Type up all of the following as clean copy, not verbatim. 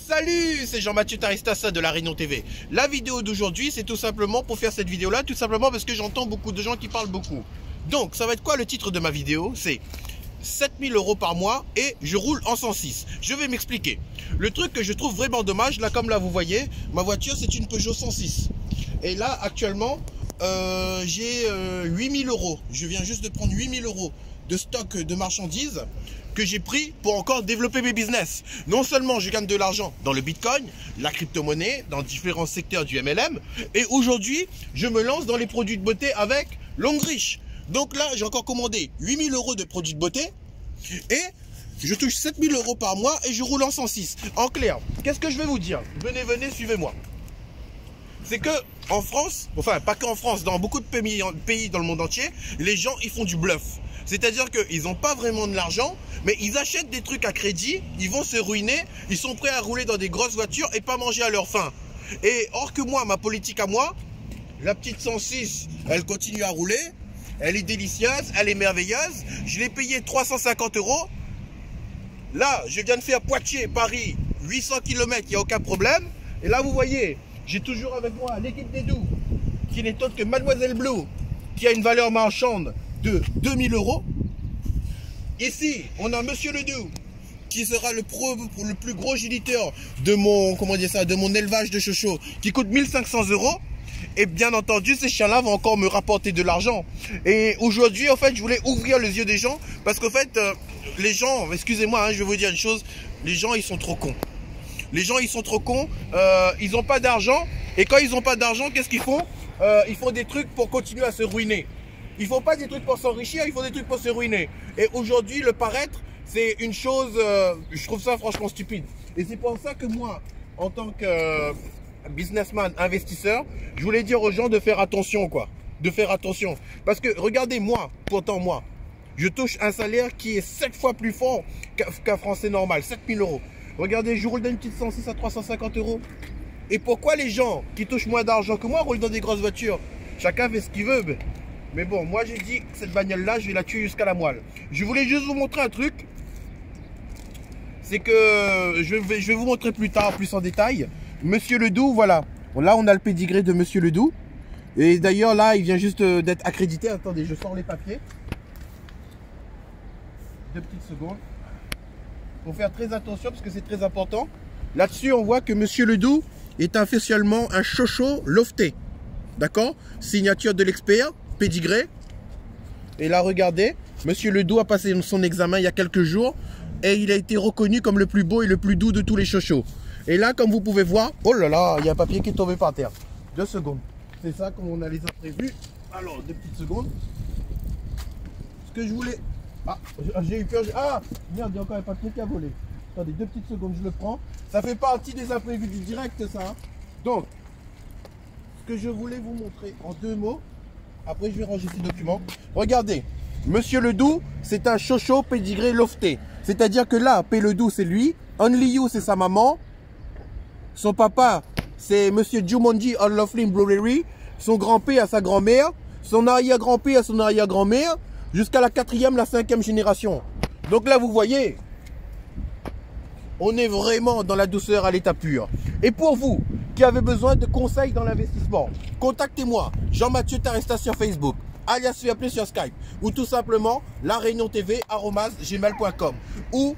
Salut, c'est Jean-Mathieu Taristassa de La Réunion TV. La vidéo d'aujourd'hui, c'est tout simplement pour faire cette vidéo-là, tout simplement parce que j'entends beaucoup de gens qui parlent beaucoup. Donc, ça va être quoi le titre de ma vidéo? C'est 7000 € par mois et je roule en 106. Je vais m'expliquer. Le truc que je trouve vraiment dommage, là comme là vous voyez, ma voiture c'est une Peugeot 106. Et là actuellement, j'ai 8000 €. Je viens juste de prendre 8000 € de stock de marchandises que j'ai pris pour encore développer mes business. Non seulement je gagne de l'argent dans le Bitcoin, la crypto-monnaie, dans différents secteurs du MLM, et aujourd'hui, je me lance dans les produits de beauté avec Longrich. Donc là, j'ai encore commandé 8000 € de produits de beauté et je touche 7000 € par mois et je roule en 106. En clair, qu'est-ce que je vais vous dire? Venez, suivez-moi. C'est que en France, enfin pas qu'en France, dans beaucoup de pays dans le monde entier, les gens ils font du bluff. C'est-à-dire qu'ils n'ont pas vraiment de l'argent, mais ils achètent des trucs à crédit, ils vont se ruiner, ils sont prêts à rouler dans des grosses voitures et pas manger à leur faim. Et or que moi, ma politique à moi, la petite 106, elle continue à rouler, elle est délicieuse, elle est merveilleuse. Je l'ai payé 350 €. Là, je viens de faire Poitiers, Paris, 800 km, il n'y a aucun problème. Et là, vous voyez, j'ai toujours avec moi l'équipe des Doux, qui n'est autre que Mademoiselle Blue, qui a une valeur marchande de 2000 €. Ici, on a Monsieur Ledoux, qui sera le plus gros géniteur de mon, de mon élevage de chocho, qui coûte 1500 €. Et bien entendu, ces chiens-là vont encore me rapporter de l'argent. Et aujourd'hui, en fait, je voulais ouvrir les yeux des gens, parce qu'en fait, les gens, excusez-moi, je vais vous dire une chose, les gens, ils sont trop cons. Les gens, ils sont trop cons, ils n'ont pas d'argent, et quand ils n'ont pas d'argent, qu'est-ce qu'ils font? Ils font des trucs pour continuer à se ruiner. Ils ne font pas des trucs pour s'enrichir, ils font des trucs pour se ruiner. Et aujourd'hui, le paraître, c'est une chose, je trouve ça franchement stupide. Et c'est pour ça que moi, en tant que businessman, investisseur, je voulais dire aux gens de faire attention, quoi. De faire attention. Parce que, regardez, moi, pourtant moi, je touche un salaire qui est 7 fois plus fort qu'un Français normal, 7000 €. Regardez, je roule dans une petite 106 à 350 €. Et pourquoi les gens qui touchent moins d'argent que moi roulent dans des grosses voitures? Chacun fait ce qu'il veut. Mais bon, moi j'ai dit que cette bagnole-là, je vais la tuer jusqu'à la moelle. Je voulais juste vous montrer un truc. C'est que je vais vous montrer plus tard, plus en détail. Monsieur Ledoux, voilà. Là, on a le pédigré de Monsieur Ledoux. Et d'ailleurs, là, il vient juste d'être accrédité. Attendez, je sors les papiers. 2 petites secondes. Il faut faire très attention parce que c'est très important. Là-dessus, on voit que Monsieur Ledoux est officiellement un chocho lofté. D'accord? Signature de l'expert, pédigré. Et là, regardez, Monsieur Ledoux a passé son examen il y a quelques jours et il a été reconnu comme le plus beau et le plus doux de tous les chochos. Et là, comme vous pouvez voir, oh là là, il y a un papier qui est tombé par terre. 2 secondes. C'est ça comme on a les a prévus. Alors, 2 petites secondes. Ce que je voulais... Ah, j'ai eu peur. Ah, merde, il y a encore un papier qui a volé. Attendez, 2 petites secondes, je le prends. Ça fait partie des imprévus du direct, ça. Hein. Donc, ce que je voulais vous montrer en 2 mots. Après, je vais ranger ces documents. Regardez, Monsieur Ledoux, c'est un chocho pédigré lofté. C'est-à-dire que là, P. Ledoux, c'est lui. Only You, c'est sa maman. Son papa, c'est Monsieur Jumanji Unlovely Brewery. Son grand-père à sa grand-mère. Son arrière-grand-père à son arrière-grand-mère. Jusqu'à la 4e, la 5e génération. Donc là, vous voyez, on est vraiment dans la douceur à l'état pur. Et pour vous qui avez besoin de conseils dans l'investissement, contactez-moi, Jean-Mathieu Taristassa sur Facebook, alias se appeler sur Skype, ou tout simplement lareuniontv@gmail.com, ou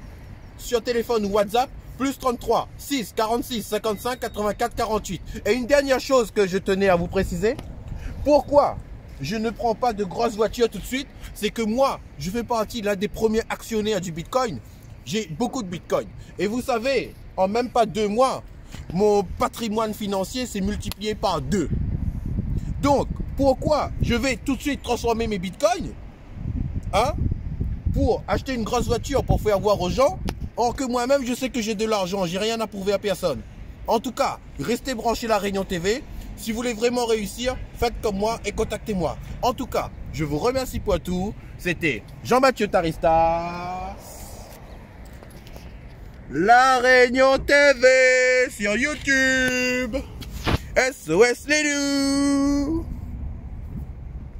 sur téléphone ou WhatsApp, plus 33 6 46 55 84 48. Et une dernière chose que je tenais à vous préciser, pourquoi je ne prends pas de grosses voitures tout de suite, c'est que moi, je fais partie l'un des premiers actionnaires du Bitcoin. J'ai beaucoup de Bitcoin. Et vous savez, en même pas 2 mois, mon patrimoine financier s'est multiplié par 2. Donc, pourquoi je vais tout de suite transformer mes Bitcoins pour acheter une grosse voiture pour faire voir aux gens, or que moi-même, je sais que j'ai de l'argent, j'ai rien à prouver à personne. En tout cas, restez branchés La Réunion TV. Si vous voulez vraiment réussir, faites comme moi et contactez-moi. En tout cas, je vous remercie pour tout. C'était Jean-Mathieu Taristassa, La Réunion TV sur YouTube. SOS les loups.